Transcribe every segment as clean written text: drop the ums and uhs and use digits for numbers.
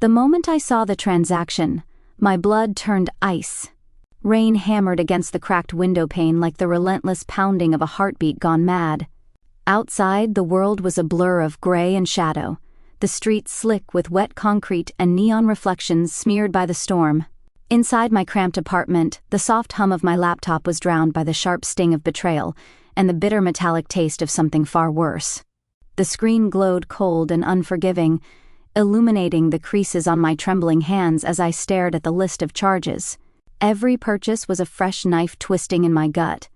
The moment I saw the transaction, my blood turned ice. Rain hammered against the cracked window pane like the relentless pounding of a heartbeat gone mad. Outside, the world was a blur of gray and shadow, the streets slick with wet concrete and neon reflections smeared by the storm. Inside my cramped apartment, the soft hum of my laptop was drowned by the sharp sting of betrayal and the bitter metallic taste of something far worse. The screen glowed cold and unforgiving, illuminating the creases on my trembling hands as I stared at the list of charges. Every purchase was a fresh knife twisting in my gut.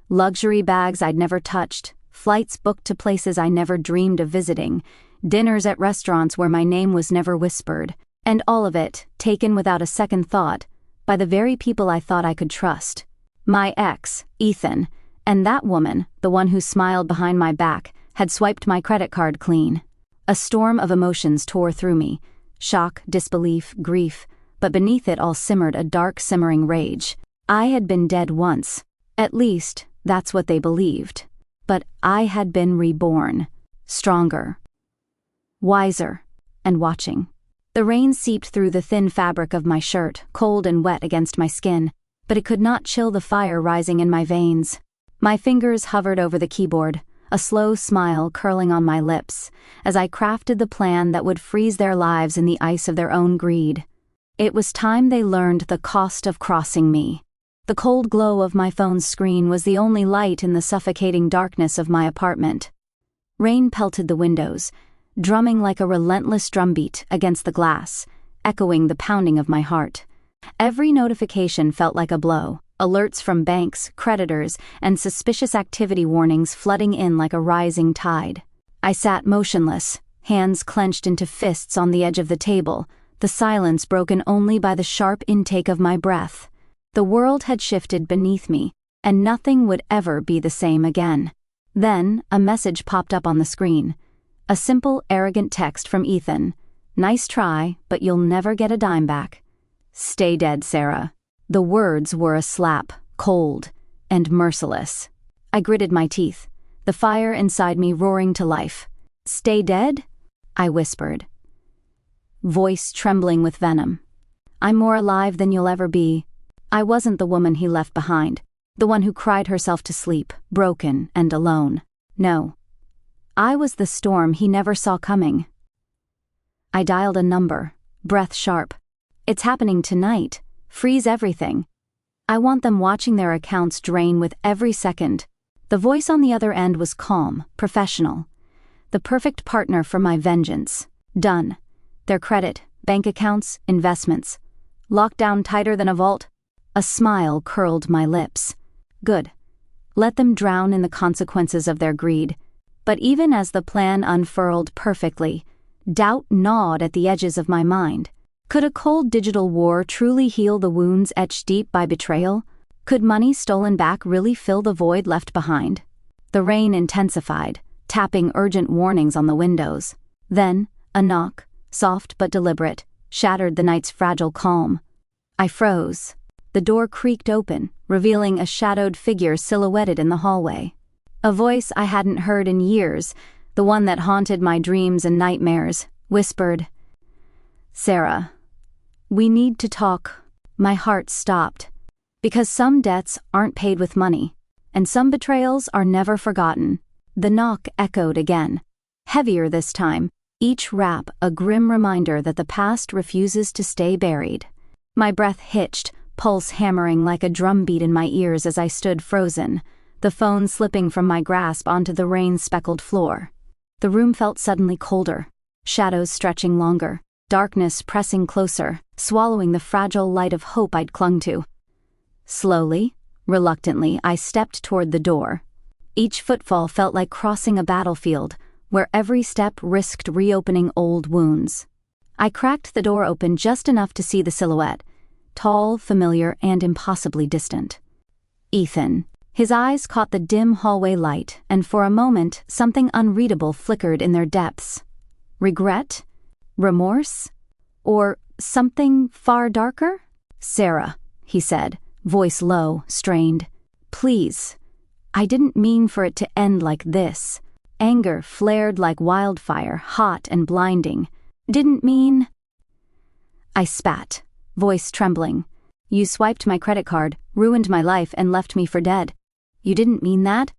Luxury bags I'd never touched, flights booked to places I never dreamed of visiting, dinners at restaurants where my name was never whispered, and all of it, taken without a second thought, by the very people I thought I could trust. My ex, Ethan, and that woman, the one who smiled behind my back, had swiped my credit card clean. A storm of emotions tore through me. Shock, disbelief, grief, but beneath it all simmered a dark, simmering rage. I had been dead once. At least, that's what they believed. But I had been reborn. Stronger. Wiser. And watching. The rain seeped through the thin fabric of my shirt, cold and wet against my skin, but it could not chill the fire rising in my veins. My fingers hovered over the keyboard, a slow smile curling on my lips, as I crafted the plan that would freeze their lives in the ice of their own greed. It was time they learned the cost of crossing me. The cold glow of my phone's screen was the only light in the suffocating darkness of my apartment. Rain pelted the windows, drumming like a relentless drumbeat against the glass, echoing the pounding of my heart. Every notification felt like a blow, alerts from banks, creditors, and suspicious activity warnings flooding in like a rising tide. I sat motionless, hands clenched into fists on the edge of the table, the silence broken only by the sharp intake of my breath. The world had shifted beneath me, and nothing would ever be the same again. Then, a message popped up on the screen. A simple, arrogant text from Ethan. "Nice try, but you'll never get a dime back. Stay dead, Sarah." The words were a slap, cold and merciless. I gritted my teeth, the fire inside me roaring to life. "Stay dead?" I whispered, voice trembling with venom. "I'm more alive than you'll ever be." I wasn't the woman he left behind, the one who cried herself to sleep, broken and alone. No. I was the storm he never saw coming. I dialed a number, breath sharp. "It's happening tonight. Freeze everything. I want them watching their accounts drain with every second." The voice on the other end was calm, professional. The perfect partner for my vengeance. Done. Their credit, bank accounts, investments. Locked down tighter than a vault. A smile curled my lips. Good. Let them drown in the consequences of their greed. But even as the plan unfurled perfectly, doubt gnawed at the edges of my mind. Could a cold digital war truly heal the wounds etched deep by betrayal? Could money stolen back really fill the void left behind? The rain intensified, tapping urgent warnings on the windows. Then, a knock, soft but deliberate, shattered the night's fragile calm. I froze. The door creaked open, revealing a shadowed figure silhouetted in the hallway. A voice I hadn't heard in years, the one that haunted my dreams and nightmares, whispered, "Sarah, we need to talk." My heart stopped. Because some debts aren't paid with money, and some betrayals are never forgotten. The knock echoed again, heavier this time, each rap a grim reminder that the past refuses to stay buried. My breath hitched, pulse hammering like a drumbeat in my ears as I stood frozen, the phone slipping from my grasp onto the rain-speckled floor. The room felt suddenly colder, shadows stretching longer, darkness pressing closer, swallowing the fragile light of hope I'd clung to. Slowly, reluctantly, I stepped toward the door. Each footfall felt like crossing a battlefield, where every step risked reopening old wounds. I cracked the door open just enough to see the silhouette, tall, familiar, and impossibly distant. Ethan. His eyes caught the dim hallway light, and for a moment something unreadable flickered in their depths. Regret? Remorse? Or something far darker? "Sarah," he said, voice low, strained. "Please. I didn't mean for it to end like this." Anger flared like wildfire, hot and blinding. "Didn't mean..." I spat, voice trembling. You swiped my credit card, ruined my life, and left me for dead. You didn't mean that?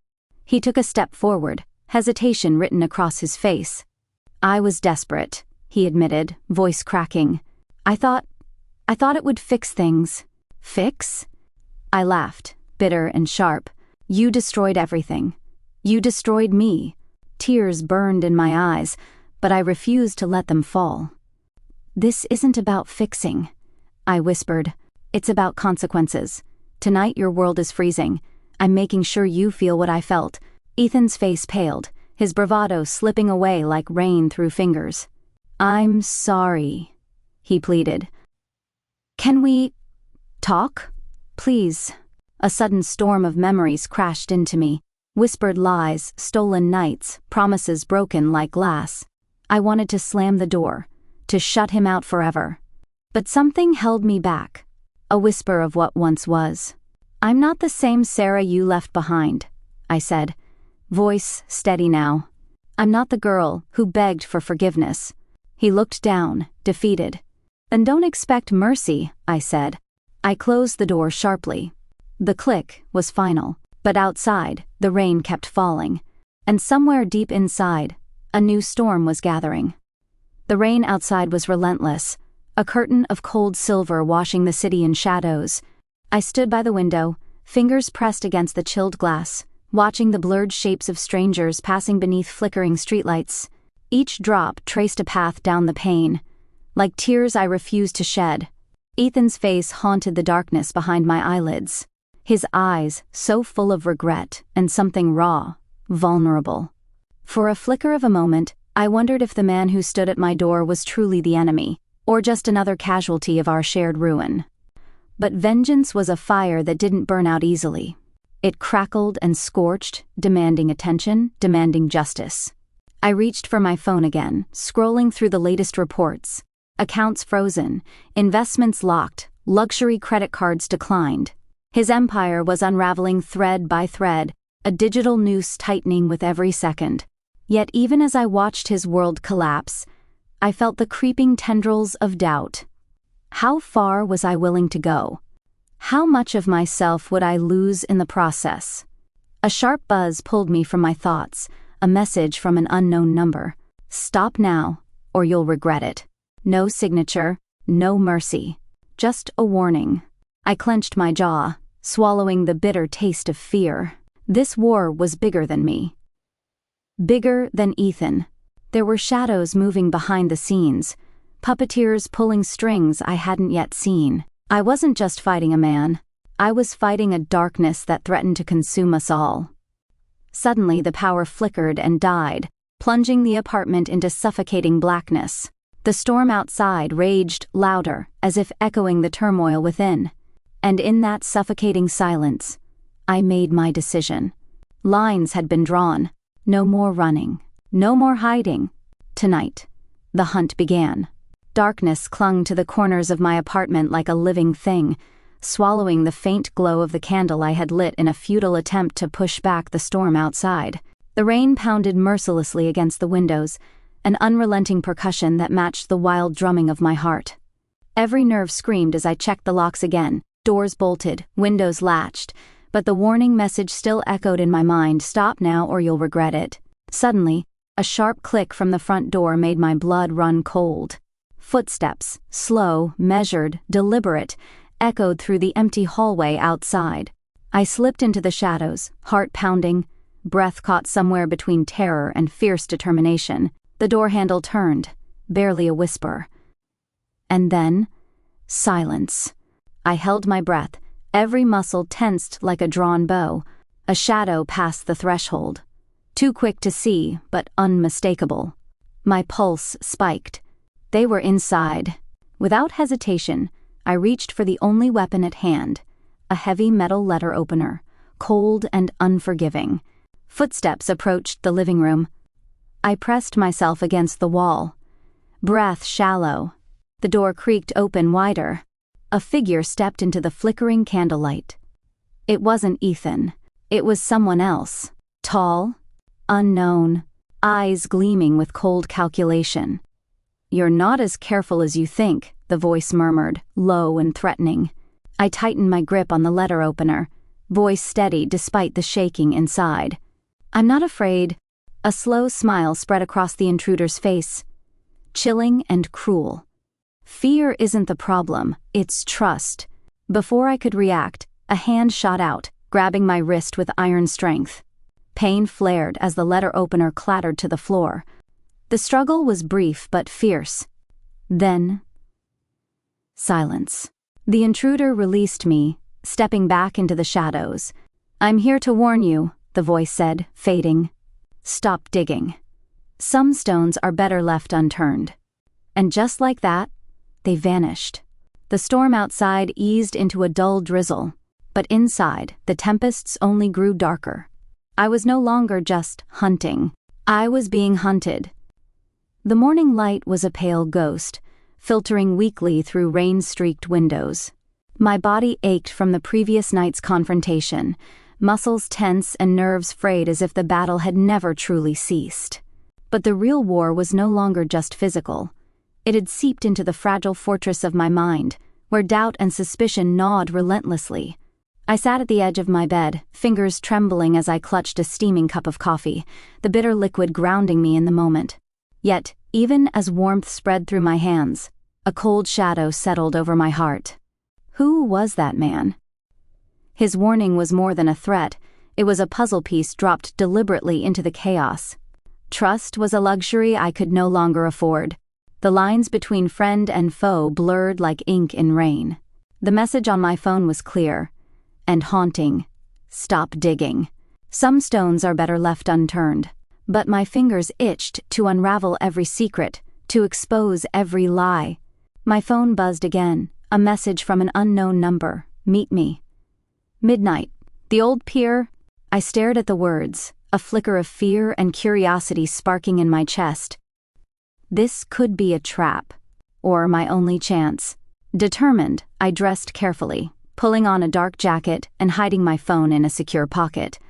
He took a step forward, hesitation written across his face. I was desperate, he admitted, voice cracking. I thought it would fix things. Fix? I laughed, bitter and sharp. You destroyed everything. You destroyed me. Tears burned in my eyes, but I refused to let them fall. This isn't about fixing, I whispered. It's about consequences. Tonight your world is freezing. I'm making sure you feel what I felt. Ethan's face paled, his bravado slipping away like rain through fingers. I'm sorry, he pleaded. Can we talk? Please. A sudden storm of memories crashed into me. Whispered lies, stolen nights, promises broken like glass. I wanted to slam the door, to shut him out forever. But something held me back. A whisper of what once was. I'm not the same Sarah you left behind, I said, voice steady now. I'm not the girl who begged for forgiveness. He looked down, defeated. Then don't expect mercy, I said. I closed the door sharply. The click was final, but outside, the rain kept falling. And somewhere deep inside, a new storm was gathering. The rain outside was relentless, a curtain of cold silver washing the city in shadows. I stood by the window, fingers pressed against the chilled glass, watching the blurred shapes of strangers passing beneath flickering streetlights. Each drop traced a path down the pane, like tears I refused to shed. Ethan's face haunted the darkness behind my eyelids. His eyes so full of regret and something raw, vulnerable. For a flicker of a moment, I wondered if the man who stood at my door was truly the enemy, or just another casualty of our shared ruin. But vengeance was a fire that didn't burn out easily. It crackled and scorched, demanding attention, demanding justice. I reached for my phone again, scrolling through the latest reports. Accounts frozen, investments locked, luxury credit cards declined. His empire was unraveling thread by thread, a digital noose tightening with every second. Yet even as I watched his world collapse, I felt the creeping tendrils of doubt. How far was I willing to go? How much of myself would I lose in the process? A sharp buzz pulled me from my thoughts, a message from an unknown number. Stop now, or you'll regret it. No signature, no mercy. Just a warning. I clenched my jaw, swallowing the bitter taste of fear. This war was bigger than me. Bigger than Ethan. There were shadows moving behind the scenes, puppeteers pulling strings I hadn't yet seen. I wasn't just fighting a man. I was fighting a darkness that threatened to consume us all. Suddenly the power flickered and died, plunging the apartment into suffocating blackness. The storm outside raged louder, as if echoing the turmoil within. And in that suffocating silence, I made my decision. Lines had been drawn. No more running. No more hiding. Tonight, the hunt began. Darkness clung to the corners of my apartment like a living thing, swallowing the faint glow of the candle I had lit in a futile attempt to push back the storm outside. The rain pounded mercilessly against the windows, an unrelenting percussion that matched the wild drumming of my heart. Every nerve screamed as I checked the locks again, doors bolted, windows latched, but the warning message still echoed in my mind, stop now or you'll regret it. Suddenly, a sharp click from the front door made my blood run cold. Footsteps, slow, measured, deliberate, echoed through the empty hallway outside. I slipped into the shadows, heart pounding, breath caught somewhere between terror and fierce determination. The door handle turned, barely a whisper. And then, silence. I held my breath, every muscle tensed like a drawn bow. A shadow passed the threshold. Too quick to see, but unmistakable. My pulse spiked. They were inside. Without hesitation, I reached for the only weapon at hand, a heavy metal letter opener, cold and unforgiving. Footsteps approached the living room. I pressed myself against the wall. Breath shallow. The door creaked open wider. A figure stepped into the flickering candlelight. It wasn't Ethan. It was someone else. Tall, unknown, eyes gleaming with cold calculation. You're not as careful as you think, the voice murmured, low and threatening. I tightened my grip on the letter opener, voice steady despite the shaking inside. "I'm not afraid." A slow smile spread across the intruder's face, chilling and cruel. "Fear isn't the problem, it's trust." Before I could react, a hand shot out, grabbing my wrist with iron strength. Pain flared as the letter opener clattered to the floor. The struggle was brief but fierce. Then, silence. The intruder released me, stepping back into the shadows. "I'm here to warn you," the voice said, fading. "Stop digging. Some stones are better left unturned." And just like that, they vanished. The storm outside eased into a dull drizzle, but inside, the tempests only grew darker. I was no longer just hunting. I was being hunted. The morning light was a pale ghost, filtering weakly through rain-streaked windows. My body ached from the previous night's confrontation, muscles tense and nerves frayed as if the battle had never truly ceased. But the real war was no longer just physical. It had seeped into the fragile fortress of my mind, where doubt and suspicion gnawed relentlessly. I sat at the edge of my bed, fingers trembling as I clutched a steaming cup of coffee, the bitter liquid grounding me in the moment. Yet, even as warmth spread through my hands, a cold shadow settled over my heart. Who was that man? His warning was more than a threat. It was a puzzle piece dropped deliberately into the chaos. Trust was a luxury I could no longer afford. The lines between friend and foe blurred like ink in rain. The message on my phone was clear and haunting. "Stop digging. Some stones are better left unturned." But my fingers itched to unravel every secret, to expose every lie. My phone buzzed again, a message from an unknown number. "Meet me." Midnight. The old pier. I stared at the words, a flicker of fear and curiosity sparking in my chest. This could be a trap, or my only chance. Determined, I dressed carefully, pulling on a dark jacket and hiding my phone in a secure pocket.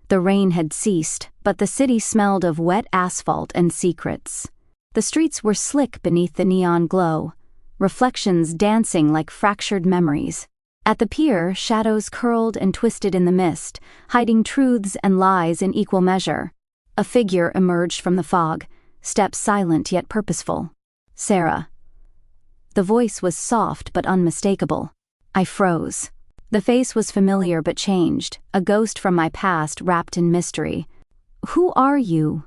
The rain had ceased, but the city smelled of wet asphalt and secrets. The streets were slick beneath the neon glow, reflections dancing like fractured memories. At the pier, shadows curled and twisted in the mist, hiding truths and lies in equal measure. A figure emerged from the fog, steps silent yet purposeful. "Sarah." The voice was soft but unmistakable. I froze. The face was familiar but changed, a ghost from my past wrapped in mystery. "Who are you?"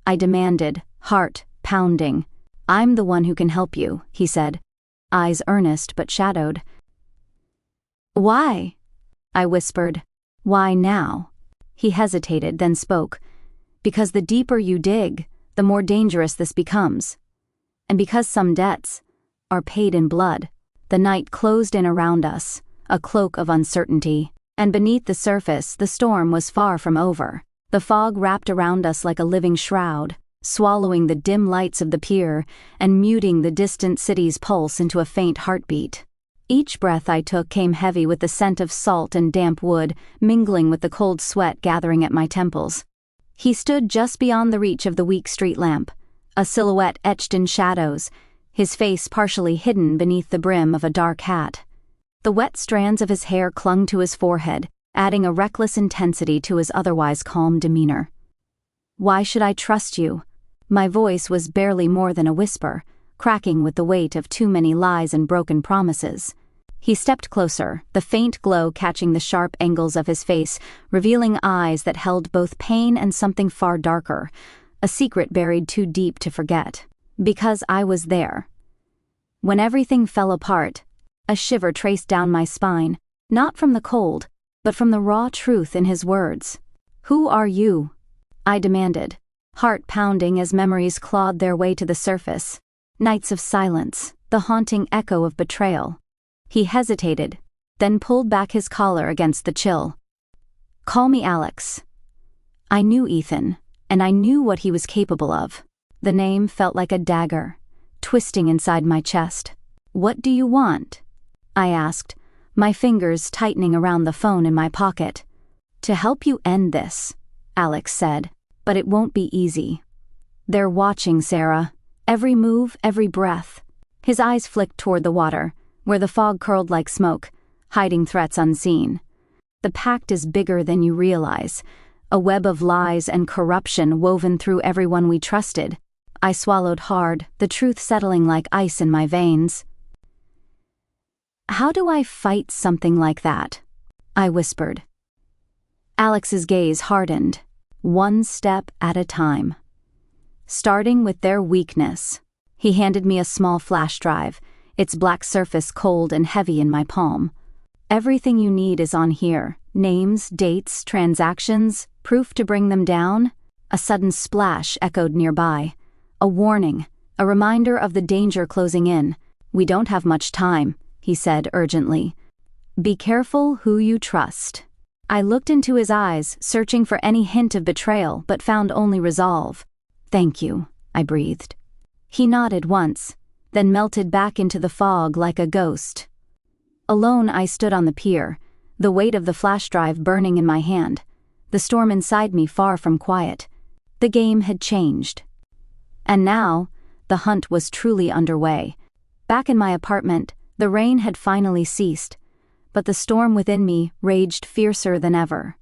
I demanded, heart pounding. "I'm the one who can help you," he said, eyes earnest but shadowed. "Why?" I whispered. "Why now?" He hesitated, then spoke. "Because the deeper you dig, the more dangerous this becomes. And because some debts are paid in blood." The night closed in around us, a cloak of uncertainty, and beneath the surface the storm was far from over. The fog wrapped around us like a living shroud, swallowing the dim lights of the pier and muting the distant city's pulse into a faint heartbeat. Each breath I took came heavy with the scent of salt and damp wood, mingling with the cold sweat gathering at my temples. He stood just beyond the reach of the weak street lamp, a silhouette etched in shadows, his face partially hidden beneath the brim of a dark hat. The wet strands of his hair clung to his forehead, adding a reckless intensity to his otherwise calm demeanor. "Why should I trust you?" My voice was barely more than a whisper, cracking with the weight of too many lies and broken promises. He stepped closer, the faint glow catching the sharp angles of his face, revealing eyes that held both pain and something far darker, a secret buried too deep to forget. Because I was there. When everything fell apart, a shiver traced down my spine, not from the cold, but from the raw truth in his words. "Who are you?" I demanded, heart pounding as memories clawed their way to the surface. Nights of silence, the haunting echo of betrayal. He hesitated, then pulled back his collar against the chill. "Call me Alex." I knew Ethan, and I knew what he was capable of. The name felt like a dagger, twisting inside my chest. "What do you want?" I asked, my fingers tightening around the phone in my pocket. "To help you end this," Alex said, "but it won't be easy. They're watching, Sarah. Every move, every breath. His eyes flicked toward the water, where the fog curled like smoke, hiding threats unseen. The pact is bigger than you realize, a web of lies and corruption woven through everyone we trusted. I swallowed hard, the truth settling like ice in my veins. How do I fight something like that? I whispered. Alex's gaze hardened, one step at a time. Starting with their weakness. He handed me a small flash drive, its black surface cold and heavy in my palm. Everything you need is on here. Names, dates, transactions, proof to bring them down. A sudden splash echoed nearby. A warning, a reminder of the danger closing in. We don't have much time, he said urgently. Be careful who you trust. I looked into his eyes, searching for any hint of betrayal, but found only resolve. Thank you, I breathed. He nodded once, then melted back into the fog like a ghost. Alone, I stood on the pier, the weight of the flash drive burning in my hand, the storm inside me far from quiet. The game had changed. And now, the hunt was truly underway. Back in my apartment, the rain had finally ceased, but the storm within me raged fiercer than ever.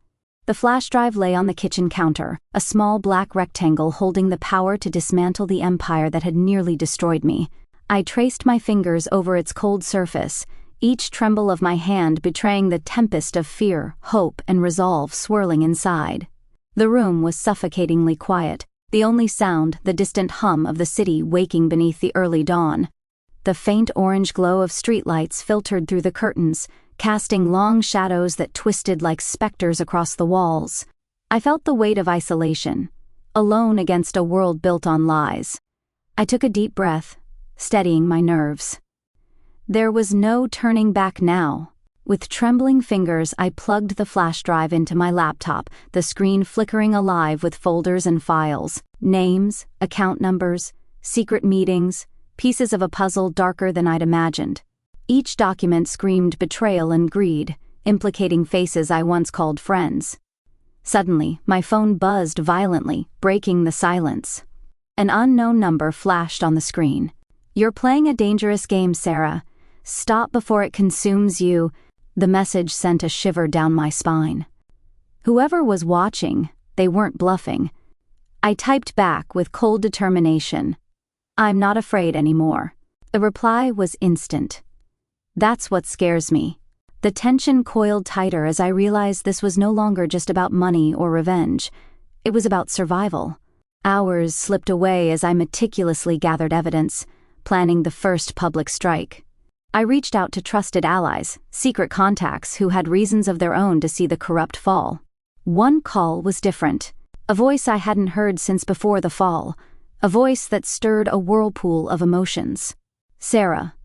The flash drive lay on the kitchen counter, a small black rectangle holding the power to dismantle the empire that had nearly destroyed me. I traced my fingers over its cold surface, each tremble of my hand betraying the tempest of fear, hope, and resolve swirling inside. The room was suffocatingly quiet, the only sound the distant hum of the city waking beneath the early dawn. The faint orange glow of streetlights filtered through the curtains, casting long shadows that twisted like specters across the walls. I felt the weight of isolation, alone against a world built on lies. I took a deep breath, steadying my nerves. There was no turning back now. With trembling fingers, I plugged the flash drive into my laptop, the screen flickering alive with folders and files, names, account numbers, secret meetings, pieces of a puzzle darker than I'd imagined. Each document screamed betrayal and greed, implicating faces I once called friends. Suddenly, my phone buzzed violently, breaking the silence. An unknown number flashed on the screen. You're playing a dangerous game, Sarah. Stop before it consumes you. The message sent a shiver down my spine. Whoever was watching, they weren't bluffing. I typed back with cold determination. I'm not afraid anymore. The reply was instant. That's what scares me. The tension coiled tighter as I realized this was no longer just about money or revenge. It was about survival. Hours slipped away as I meticulously gathered evidence, planning the first public strike. I reached out to trusted allies, secret contacts who had reasons of their own to see the corrupt fall. One call was different. A voice I hadn't heard since before the fall. A voice that stirred a whirlpool of emotions. Sarah.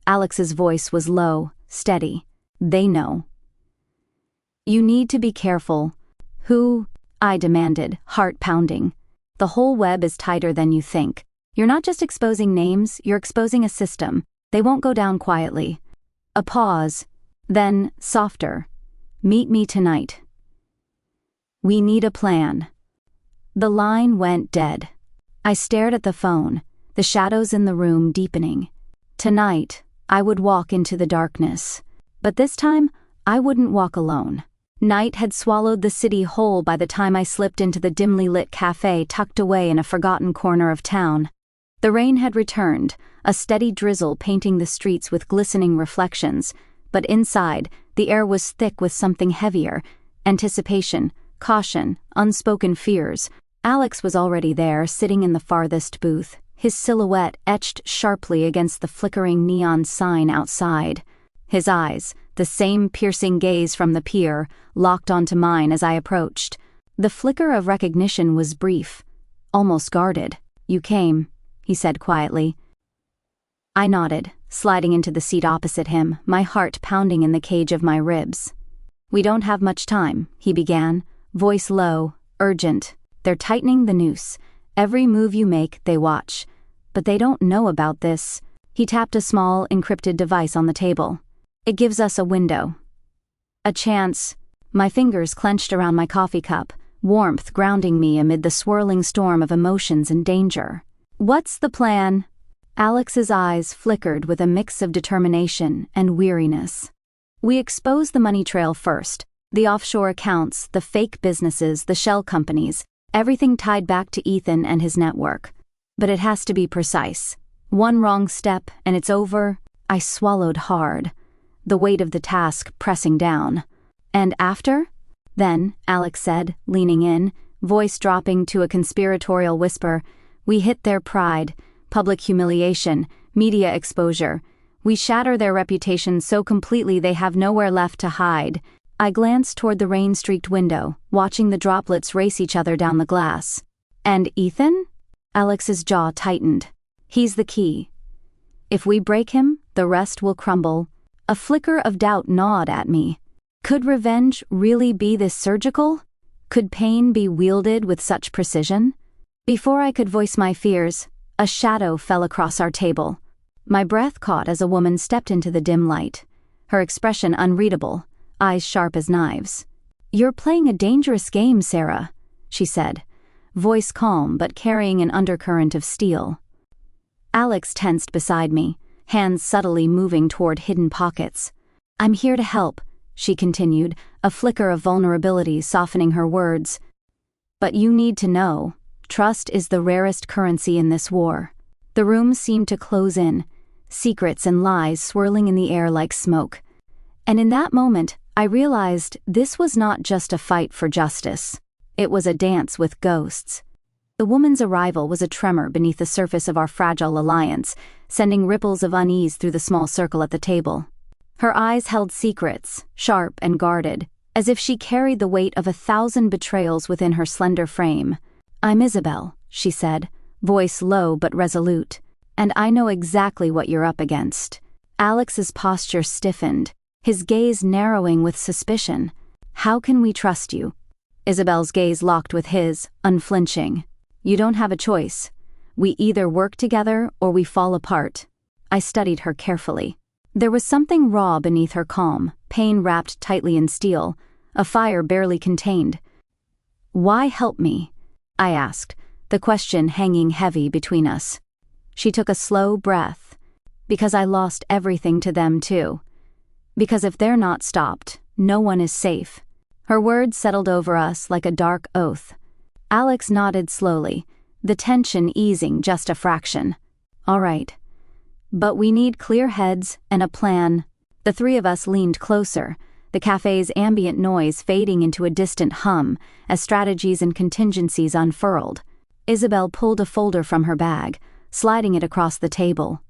Alex's voice was low, steady. They know. You need to be careful. Who? I demanded, heart pounding. The whole web is tighter than you think. You're not just exposing names, you're exposing a system. They won't go down quietly. A pause. Then, softer. Meet me tonight. We need a plan. The line went dead. I stared at the phone, the shadows in the room deepening. Tonight, I would walk into the darkness. But this time, I wouldn't walk alone. Night had swallowed the city whole by the time I slipped into the dimly lit cafe tucked away in a forgotten corner of town. The rain had returned, a steady drizzle painting the streets with glistening reflections, but inside, the air was thick with something heavier, anticipation, caution, unspoken fears. Alex was already there, sitting in the farthest booth, his silhouette etched sharply against the flickering neon sign outside. His eyes, the same piercing gaze from the pier, locked onto mine as I approached. The flicker of recognition was brief, almost guarded. You came, he said quietly. I nodded, sliding into the seat opposite him, my heart pounding in the cage of my ribs. We don't have much time, he began, voice low, urgent. They're tightening the noose. Every move you make, they watch. But they don't know about this. He tapped a small, encrypted device on the table. It gives us a window. A chance. My fingers clenched around my coffee cup, warmth grounding me amid the swirling storm of emotions and danger. What's the plan? Alex's eyes flickered with a mix of determination and weariness. We exposed the money trail first, the offshore accounts, the fake businesses, the shell companies, everything tied back to Ethan and his network. But it has to be precise. One wrong step and it's over. I swallowed hard, the weight of the task pressing down. And after? Then, Alex said, leaning in, voice dropping to a conspiratorial whisper, we hit their pride, public humiliation, media exposure. We shatter their reputation so completely they have nowhere left to hide. I glanced toward the rain-streaked window, watching the droplets race each other down the glass. And Ethan? Alex's jaw tightened. He's the key. If we break him, the rest will crumble. A flicker of doubt gnawed at me. Could revenge really be this surgical? Could pain be wielded with such precision? Before I could voice my fears, a shadow fell across our table. My breath caught as a woman stepped into the dim light, her expression unreadable, eyes sharp as knives. You're playing a dangerous game, Sarah, she said, voice calm but carrying an undercurrent of steel. Alex tensed beside me, hands subtly moving toward hidden pockets. I'm here to help, she continued, a flicker of vulnerability softening her words. But you need to know, trust is the rarest currency in this war. The room seemed to close in, secrets and lies swirling in the air like smoke. And in that moment, I realized this was not just a fight for justice. It was a dance with ghosts. The woman's arrival was a tremor beneath the surface of our fragile alliance, sending ripples of unease through the small circle at the table. Her eyes held secrets, sharp and guarded, as if she carried the weight of 1,000 betrayals within her slender frame. I'm Isabel, she said, voice low but resolute, and I know exactly what you're up against. Alex's posture stiffened, his gaze narrowing with suspicion. How can we trust you? Isabel's gaze locked with his, unflinching. You don't have a choice. We either work together or we fall apart. I studied her carefully. There was something raw beneath her calm, pain wrapped tightly in steel, a fire barely contained. Why help me? I asked, the question hanging heavy between us. She took a slow breath. Because I lost everything to them too. Because if they're not stopped, no one is safe. Her words settled over us like a dark oath. Alex nodded slowly, the tension easing just a fraction. All right. But we need clear heads and a plan. The three of us leaned closer, the cafe's ambient noise fading into a distant hum as strategies and contingencies unfurled. Isabel pulled a folder from her bag, sliding it across the table.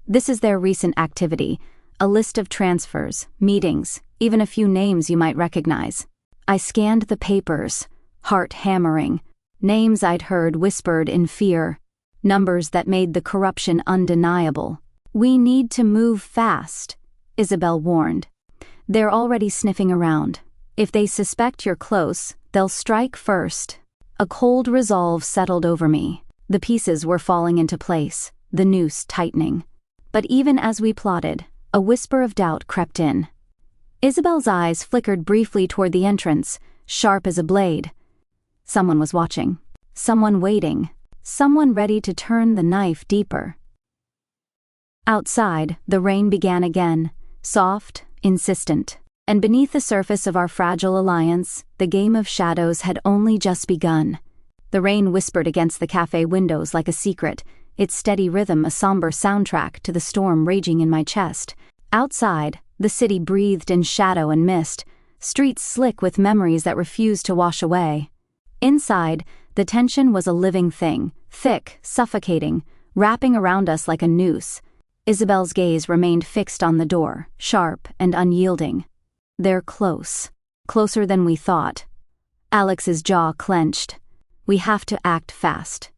This is their recent activity, a list of transfers, meetings, even a few names you might recognize. I scanned the papers, heart hammering, names I'd heard whispered in fear, numbers that made the corruption undeniable. We need to move fast, Isabel warned. They're already sniffing around. If they suspect you're close, they'll strike first. A cold resolve settled over me. The pieces were falling into place, the noose tightening. But even as we plotted, a whisper of doubt crept in. Isabel's eyes flickered briefly toward the entrance, sharp as a blade. Someone was watching. Someone waiting. Someone ready to turn the knife deeper. Outside, the rain began again, soft, insistent. And beneath the surface of our fragile alliance, the game of shadows had only just begun. The rain whispered against the cafe windows like a secret, its steady rhythm a somber soundtrack to the storm raging in my chest. Outside, the city breathed in shadow and mist, streets slick with memories that refused to wash away. Inside, the tension was a living thing, thick, suffocating, wrapping around us like a noose. Isabel's gaze remained fixed on the door, sharp and unyielding. They're close. Closer than we thought. Alex's jaw clenched. We have to act fast.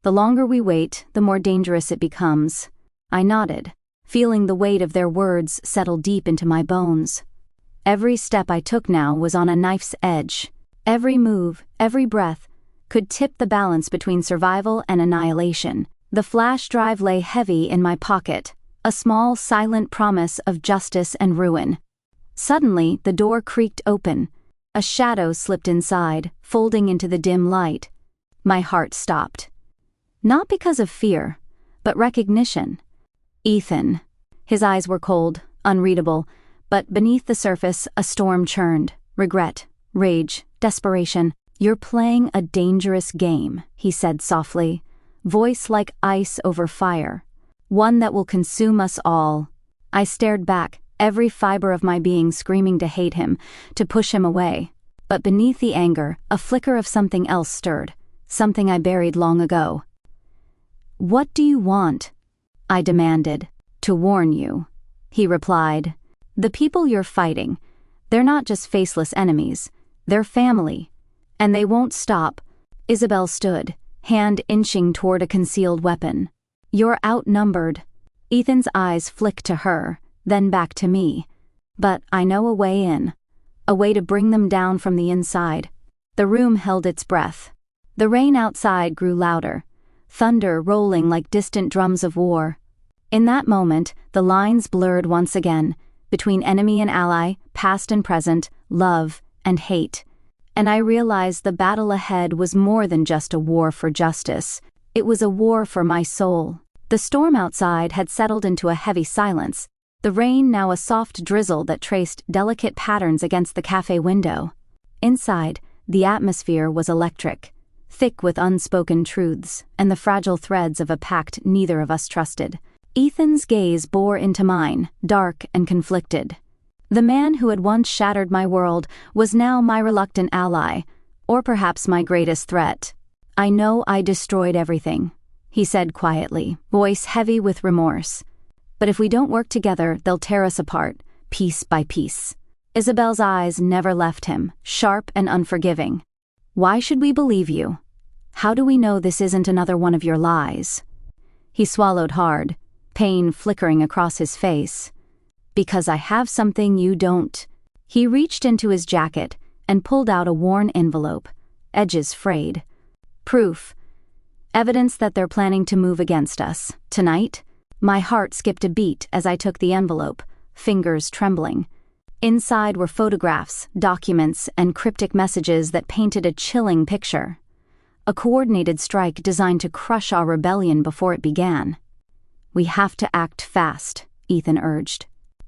The longer we wait, the more dangerous it becomes. I nodded, feeling the weight of their words settle deep into my bones. Every step I took now was on a knife's edge. Every move, every breath, could tip the balance between survival and annihilation. The flash drive lay heavy in my pocket, a small, silent promise of justice and ruin. Suddenly, the door creaked open. A shadow slipped inside, folding into the dim light. My heart stopped. Not because of fear, but recognition. Ethan. His eyes were cold, unreadable, but beneath the surface a storm churned. Regret, rage, desperation. "You're playing a dangerous game," he said softly, voice like ice over fire. "One that will consume us all." I stared back, every fiber of my being screaming to hate him, to push him away. But beneath the anger, a flicker of something else stirred, something I buried long ago. "What do you want?" I demanded. "To warn you," he replied. "The people you're fighting, they're not just faceless enemies, they're family. And they won't stop." Isabel stood, hand inching toward a concealed weapon. "You're outnumbered." Ethan's eyes flicked to her, then back to me. "But I know a way in. A way to bring them down from the inside." The room held its breath. The rain outside grew louder, thunder rolling like distant drums of war. In that moment, the lines blurred once again, between enemy and ally, past and present, love and hate. And I realized the battle ahead was more than just a war for justice. It was a war for my soul. The storm outside had settled into a heavy silence, the rain now a soft drizzle that traced delicate patterns against the cafe window. Inside, the atmosphere was electric, thick with unspoken truths and the fragile threads of a pact neither of us trusted. Ethan's gaze bore into mine, dark and conflicted. The man who had once shattered my world was now my reluctant ally, or perhaps my greatest threat. "I know I destroyed everything," he said quietly, voice heavy with remorse. "But if we don't work together, they'll tear us apart, piece by piece." Isabel's eyes never left him, sharp and unforgiving. "Why should we believe you? How do we know this isn't another one of your lies?" He swallowed hard, pain flickering across his face. "Because I have something you don't." He reached into his jacket and pulled out a worn envelope, edges frayed. "Proof. Evidence that they're planning to move against us. Tonight?" My heart skipped a beat as I took the envelope, fingers trembling. Inside were photographs, documents, and cryptic messages that painted a chilling picture. A coordinated strike designed to crush our rebellion before it began. "We have to act fast," Ethan urged.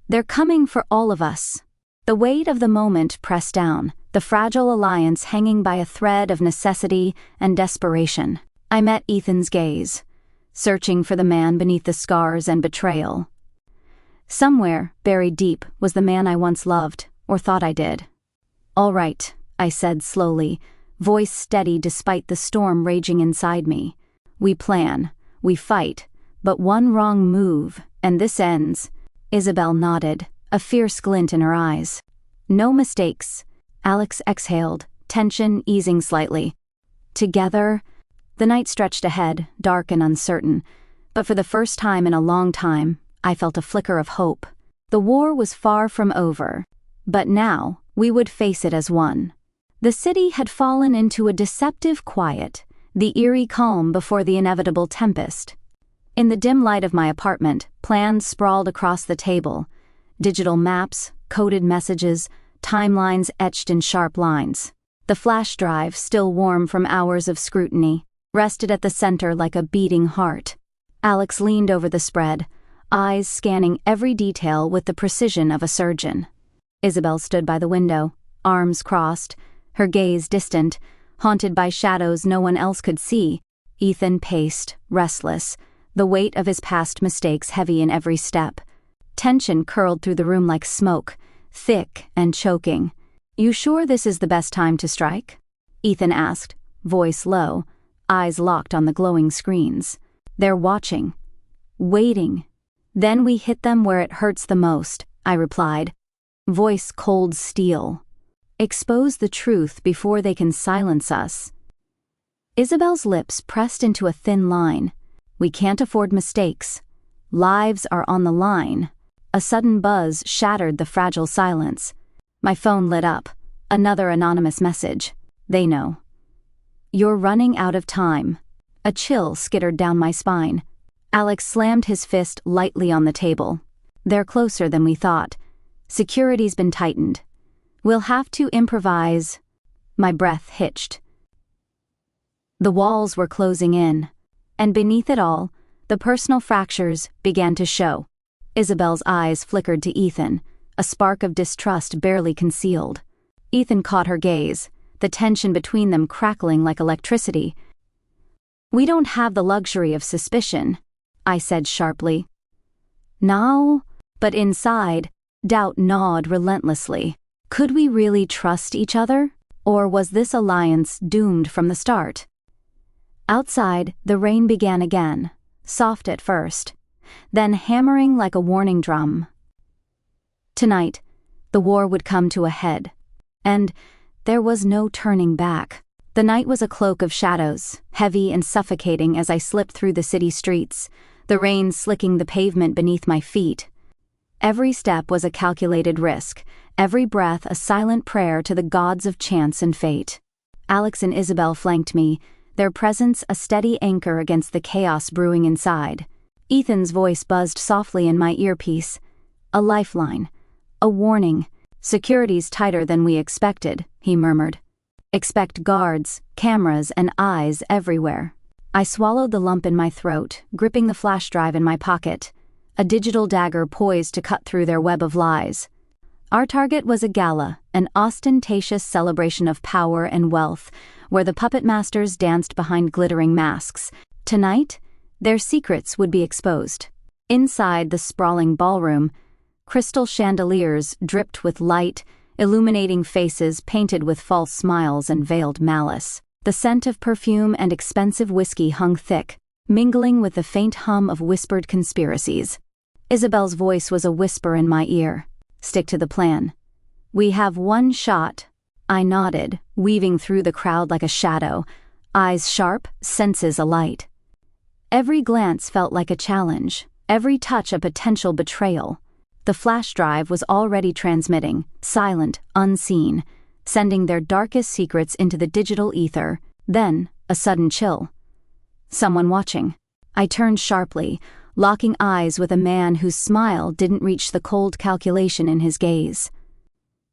"They're coming for all of us." The weight of the moment pressed down, the fragile alliance hanging by a thread of necessity and desperation. I met Ethan's gaze, searching for the man beneath the scars and betrayal. Somewhere, buried deep, was the man I once loved, or thought I did. "All right," I said slowly, voice steady despite the storm raging inside me. "We plan, we fight, but one wrong move, and this ends." Isabel nodded, a fierce glint in her eyes. "No mistakes." Alex exhaled, tension easing slightly. "Together." The night stretched ahead, dark and uncertain, but for the first time in a long time, I felt a flicker of hope. The war was far from over, but now we would face it as one. The city had fallen into a deceptive quiet, the eerie calm before the inevitable tempest. In the dim light of my apartment, plans sprawled across the table, digital maps, coded messages, timelines etched in sharp lines. The flash drive, still warm from hours of scrutiny, rested at the center like a beating heart. Alex leaned over the spread, eyes scanning every detail with the precision of a surgeon. Isabel stood by the window, arms crossed, her gaze distant, haunted by shadows no one else could see. Ethan paced, restless, the weight of his past mistakes heavy in every step. Tension curled through the room like smoke, thick and choking. "You sure this is the best time to strike?" Ethan asked, voice low, eyes locked on the glowing screens. "They're watching. Waiting. Then we hit them where it hurts the most," I replied, voice cold steel. "Expose the truth before they can silence us." Isabel's lips pressed into a thin line. "We can't afford mistakes. Lives are on the line." A sudden buzz shattered the fragile silence. My phone lit up. Another anonymous message. "They know." "You're running out of time." A chill skittered down my spine. Alex slammed his fist lightly on the table. "They're closer than we thought. Security's been tightened. We'll have to improvise." My breath hitched. The walls were closing in, and beneath it all, The personal fractures began to show. Isabel's eyes flickered to Ethan, a spark of distrust barely concealed. Ethan caught her gaze, the tension between them crackling like electricity. "We don't have the luxury of suspicion," I said sharply. "No?" But inside, doubt gnawed relentlessly. Could we really trust each other? Or was this alliance doomed from the start? Outside, the rain began again, soft at first, then hammering like a warning drum. Tonight, the war would come to a head, and there was no turning back. The night was a cloak of shadows, heavy and suffocating as I slipped through the city streets, the rain slicking the pavement beneath my feet. Every step was a calculated risk, every breath a silent prayer to the gods of chance and fate. Alex and Isabel flanked me, their presence a steady anchor against the chaos brewing inside. Ethan's voice buzzed softly in my earpiece. "A lifeline. A warning. Security's tighter than we expected," he murmured. "Expect guards, cameras, and eyes everywhere." I swallowed the lump in my throat, gripping the flash drive in my pocket, a digital dagger poised to cut through their web of lies. Our target was a gala, an ostentatious celebration of power and wealth, where the puppet masters danced behind glittering masks. Tonight, their secrets would be exposed. Inside the sprawling ballroom, crystal chandeliers dripped with light, illuminating faces painted with false smiles and veiled malice. The scent of perfume and expensive whiskey hung thick, mingling with the faint hum of whispered conspiracies. Isabel's voice was a whisper in my ear. "Stick to the plan. We have one shot." I nodded, weaving through the crowd like a shadow, eyes sharp, senses alight. Every glance felt like a challenge, every touch a potential betrayal. The flash drive was already transmitting, silent, unseen, sending their darkest secrets into the digital ether. Then, a sudden chill. Someone watching. I turned sharply, locking eyes with a man whose smile didn't reach the cold calculation in his gaze.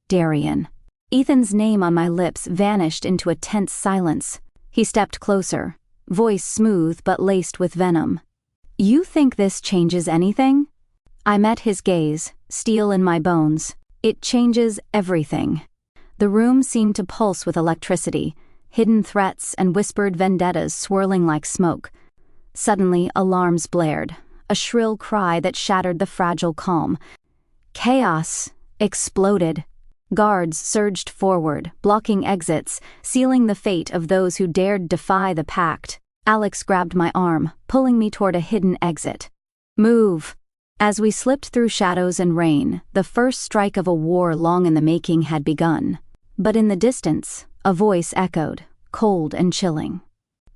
Darian. Ethan's name on my lips vanished into a tense silence. He stepped closer, voice smooth but laced with venom. "You think this changes anything?" I met his gaze, steel in my bones. "It changes everything." The room seemed to pulse with electricity, hidden threats and whispered vendettas swirling like smoke. Suddenly, alarms blared, a shrill cry that shattered the fragile calm. Chaos exploded. Guards surged forward, blocking exits, sealing the fate of those who dared defy the pact. Alex grabbed my arm, pulling me toward a hidden exit. "Move!" As we slipped through shadows and rain, the first strike of a war long in the making had begun. But in the distance, a voice echoed, cold and chilling.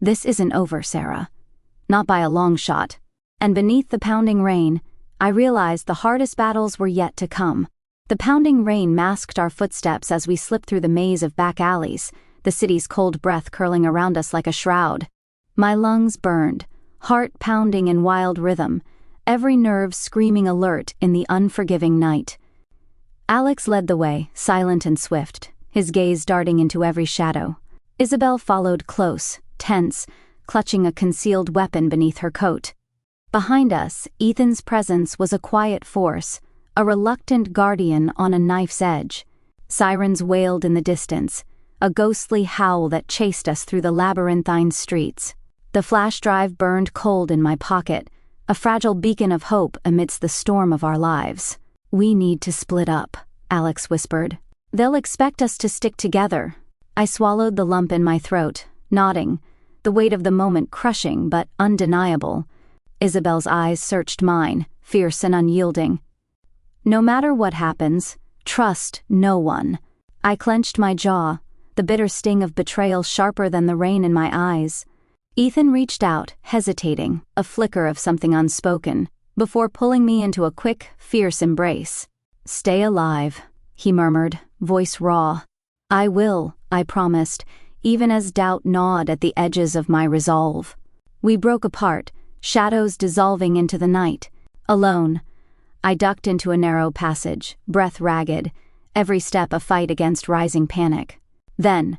"This isn't over, Sarah. Not by a long shot." And beneath the pounding rain, I realized the hardest battles were yet to come. The pounding rain masked our footsteps as we slipped through the maze of back alleys, the city's cold breath curling around us like a shroud. My lungs burned, heart pounding in wild rhythm, every nerve screaming alert in the unforgiving night. Alex led the way, silent and swift, his gaze darting into every shadow. Isabel followed close, tense, clutching a concealed weapon beneath her coat. Behind us, Ethan's presence was a quiet force, a reluctant guardian on a knife's edge. Sirens wailed in the distance, a ghostly howl that chased us through the labyrinthine streets. The flash drive burned cold in my pocket, a fragile beacon of hope amidst the storm of our lives. "We need to split up," Alex whispered. "They'll expect us to stick together." I swallowed the lump in my throat, nodding, the weight of the moment crushing but undeniable. Isabel's eyes searched mine, fierce and unyielding. "No matter what happens, trust no one." I clenched my jaw, the bitter sting of betrayal sharper than the rain in my eyes. Ethan reached out, hesitating, a flicker of something unspoken, before pulling me into a quick, fierce embrace. "Stay alive," he murmured, voice raw. "I will," I promised, even as doubt gnawed at the edges of my resolve. We broke apart, shadows dissolving into the night. Alone, I ducked into a narrow passage, breath ragged, every step a fight against rising panic. Then,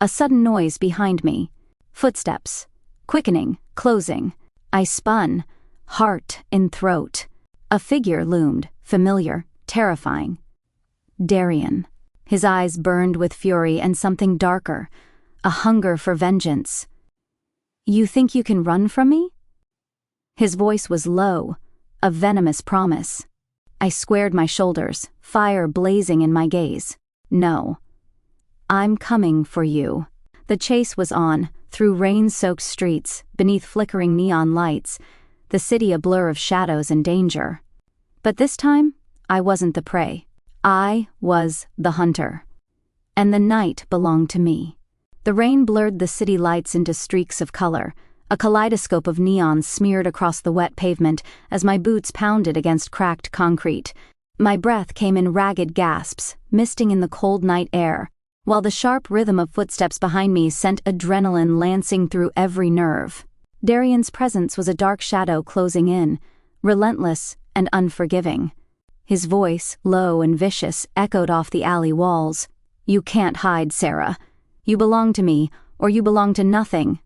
a sudden noise behind me. Footsteps. Quickening, closing. I spun, heart in throat. A figure loomed, familiar, terrifying. Darian. His eyes burned with fury and something darker, a hunger for vengeance. "You think you can run from me?" His voice was low, a venomous promise. I squared my shoulders, fire blazing in my gaze. "No. I'm coming for you." The chase was on, through rain-soaked streets, beneath flickering neon lights, the city a blur of shadows and danger. But this time, I wasn't the prey. I was the hunter. And the night belonged to me. The rain blurred the city lights into streaks of color, a kaleidoscope of neon smeared across the wet pavement as my boots pounded against cracked concrete. My breath came in ragged gasps, misting in the cold night air, while the sharp rhythm of footsteps behind me sent adrenaline lancing through every nerve. Darian's presence was a dark shadow closing in, relentless and unforgiving. His voice, low and vicious, echoed off the alley walls. "You can't hide, Sarah. You belong to me, or you belong to nothing."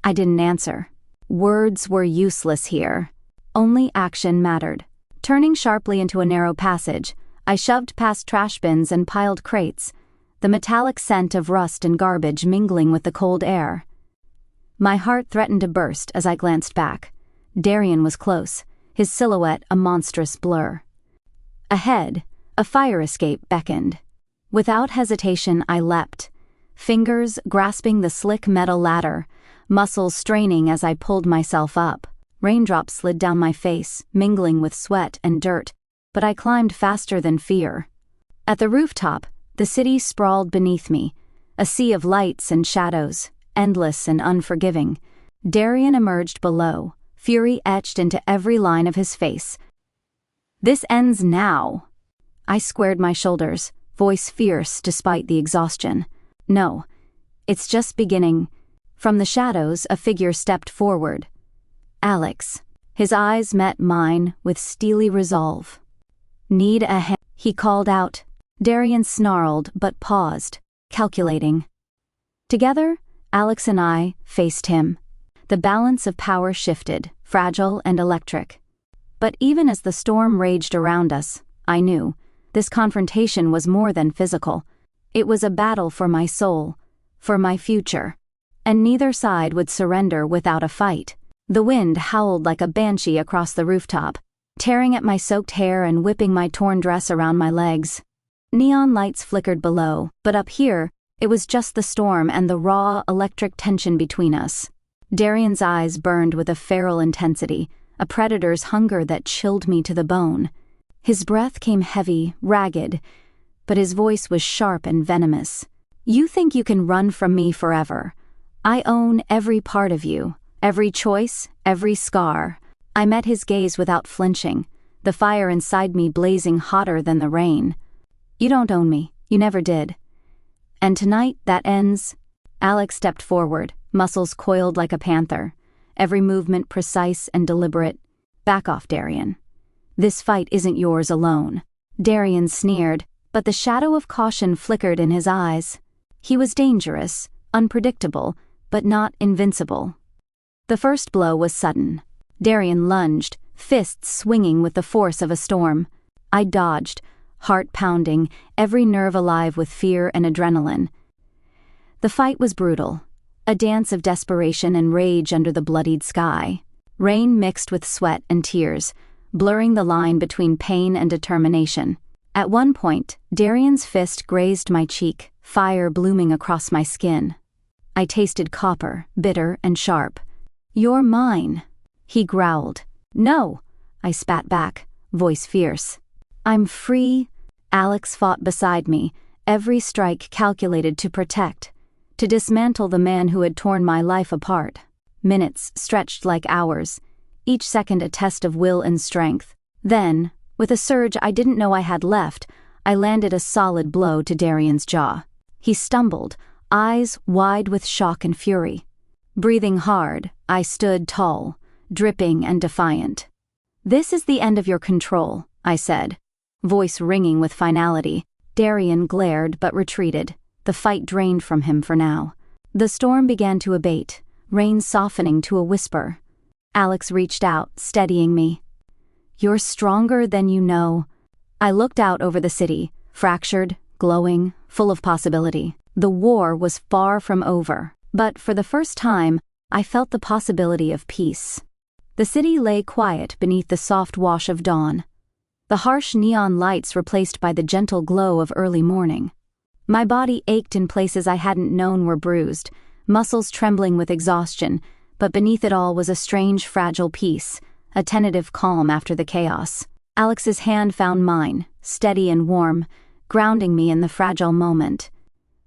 I didn't answer. Words were useless here. Only action mattered. Turning sharply into a narrow passage, I shoved past trash bins and piled crates, the metallic scent of rust and garbage mingling with the cold air. My heart threatened to burst as I glanced back. Darian was close, his silhouette a monstrous blur. Ahead, a fire escape beckoned. Without hesitation, I leapt, fingers grasping the slick metal ladder, muscles straining as I pulled myself up. Raindrops slid down my face, mingling with sweat and dirt, but I climbed faster than fear. At the rooftop, the city sprawled beneath me, a sea of lights and shadows, endless and unforgiving. Darian emerged below, fury etched into every line of his face. "This ends now." I squared my shoulders, voice fierce despite the exhaustion. "No, it's just beginning." From the shadows, a figure stepped forward. Alex. His eyes met mine with steely resolve. "Need a hand," he called out. Darian snarled but paused, calculating. Together, Alex and I faced him. The balance of power shifted, fragile and electric. But even as the storm raged around us, I knew, this confrontation was more than physical. It was a battle for my soul, for my future. And neither side would surrender without a fight. The wind howled like a banshee across the rooftop, tearing at my soaked hair and whipping my torn dress around my legs. Neon lights flickered below, but up here, it was just the storm and the raw, electric tension between us. Darian's eyes burned with a feral intensity, a predator's hunger that chilled me to the bone. His breath came heavy, ragged, but his voice was sharp and venomous. "You think you can run from me forever? I own every part of you, every choice, every scar." I met his gaze without flinching, the fire inside me blazing hotter than the rain. "You don't own me. You never did. And tonight that ends." Alex stepped forward, muscles coiled like a panther, every movement precise and deliberate. "Back off, Darian. This fight isn't yours alone." Darian sneered, but the shadow of caution flickered in his eyes. He was dangerous, unpredictable, but not invincible. The first blow was sudden. Darian lunged, fists swinging with the force of a storm. I dodged, heart pounding, every nerve alive with fear and adrenaline. The fight was brutal, a dance of desperation and rage under the bloodied sky. Rain mixed with sweat and tears, blurring the line between pain and determination. At one point, Darian's fist grazed my cheek, fire blooming across my skin. I tasted copper, bitter and sharp. "You're mine," he growled. "No," I spat back, voice fierce. "I'm free." Alex fought beside me, every strike calculated to protect, to dismantle the man who had torn my life apart. Minutes stretched like hours, each second a test of will and strength. Then, with a surge I didn't know I had left, I landed a solid blow to Darian's jaw. He stumbled, eyes wide with shock and fury. Breathing hard, I stood tall, dripping and defiant. "This is the end of your control," I said, voice ringing with finality. Darian glared but retreated, the fight drained from him for now. The storm began to abate, rain softening to a whisper. Alex reached out, steadying me. You're stronger than you know. I looked out over the city, fractured, glowing, full of possibility. The war was far from over, but for the first time, I felt the possibility of peace. The city lay quiet beneath the soft wash of dawn, the harsh neon lights replaced by the gentle glow of early morning. My body ached in places I hadn't known were bruised, muscles trembling with exhaustion, but beneath it all was a strange, fragile peace, a tentative calm after the chaos. Alex's hand found mine, steady and warm, grounding me in the fragile moment.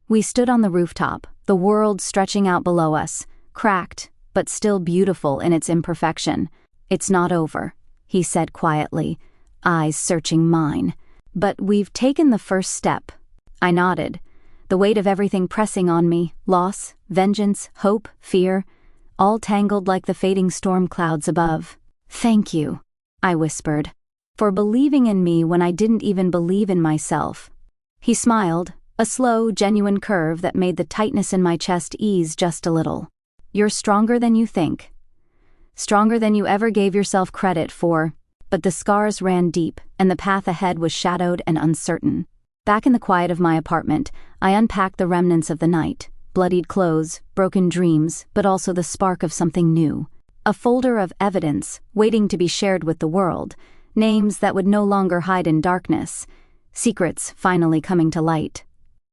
We stood on the rooftop, the world stretching out below us, cracked, but still beautiful in its imperfection. It's not over, he said quietly, eyes searching mine. But we've taken the first step. I nodded, the weight of everything pressing on me, loss, vengeance, hope, fear, all tangled like the fading storm clouds above. Thank you, I whispered, for believing in me when I didn't even believe in myself. He smiled, a slow, genuine curve that made the tightness in my chest ease just a little. You're stronger than you think. Stronger than you ever gave yourself credit for, but the scars ran deep, and the path ahead was shadowed and uncertain. Back in the quiet of my apartment, I unpacked the remnants of the night, bloodied clothes, broken dreams, but also the spark of something new. A folder of evidence, waiting to be shared with the world, names that would no longer hide in darkness, secrets finally coming to light.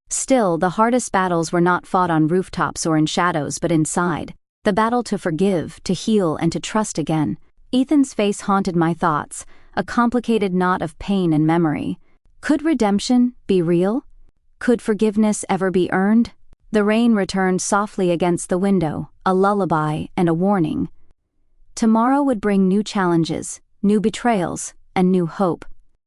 Still, the hardest battles were not fought on rooftops or in shadows but inside. The battle to forgive, to heal, and to trust again. Ethan's face haunted my thoughts, a complicated knot of pain and memory. Could redemption be real? Could forgiveness ever be earned? The rain returned softly against the window, a lullaby and a warning. Tomorrow would bring new challenges, new betrayals, and new hope.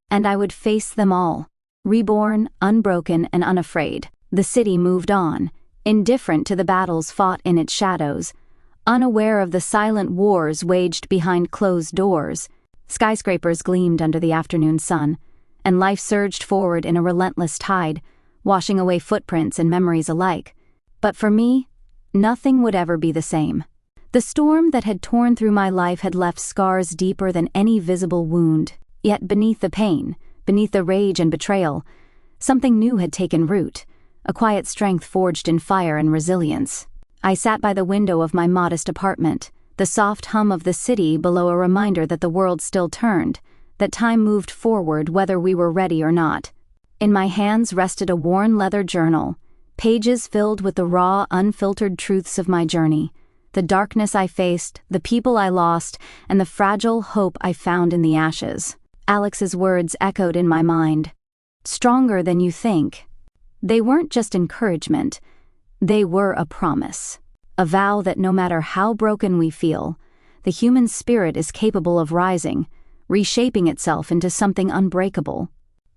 And I would face them all. Reborn, unbroken, and unafraid. The city moved on, indifferent to the battles fought in its shadows, unaware of the silent wars waged behind closed doors. Skyscrapers gleamed under the afternoon sun, and life surged forward in a relentless tide, washing away footprints and memories alike. But for me, nothing would ever be the same. The storm that had torn through my life had left scars deeper than any visible wound, yet beneath the pain, beneath the rage and betrayal, something new had taken root, a quiet strength forged in fire and resilience. I sat by the window of my modest apartment, the soft hum of the city below a reminder that the world still turned, that time moved forward whether we were ready or not. In my hands rested a worn leather journal, pages filled with the raw, unfiltered truths of my journey, the darkness I faced, the people I lost, and the fragile hope I found in the ashes. Alex's words echoed in my mind. Stronger than you think. They weren't just encouragement. They were a promise. A vow that no matter how broken we feel, the human spirit is capable of rising, reshaping itself into something unbreakable.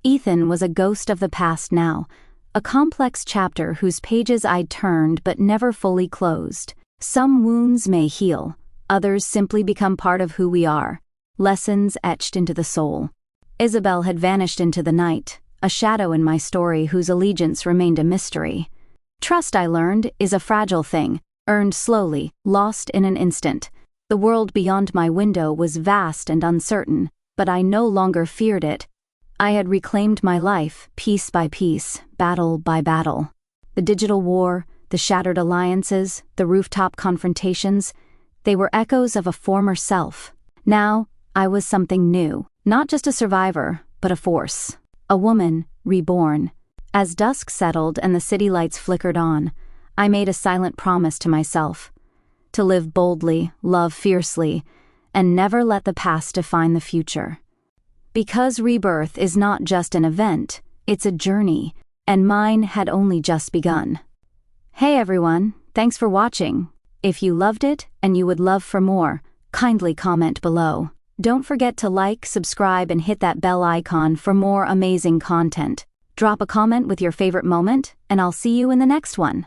Ethan was a ghost of the past now, a complex chapter whose pages I'd turned but never fully closed. Some wounds may heal, others simply become part of who we are. Lessons etched into the soul. Isabel had vanished into the night, a shadow in my story whose allegiance remained a mystery. Trust, I learned, is a fragile thing, earned slowly, lost in an instant. The world beyond my window was vast and uncertain, but I no longer feared it. I had reclaimed my life, piece by piece, battle by battle. The digital war, the shattered alliances, the rooftop confrontations, they were echoes of a former self. Now, I was something new, not just a survivor, but a force. A woman, reborn. As dusk settled and the city lights flickered on, I made a silent promise to myself. To live boldly, love fiercely, and never let the past define the future. Because rebirth is not just an event, it's a journey, and mine had only just begun. Hey everyone, thanks for watching. If you loved it and you would love for more, kindly comment below. Don't forget to like, subscribe, and hit that bell icon for more amazing content. Drop a comment with your favorite moment, and I'll see you in the next one.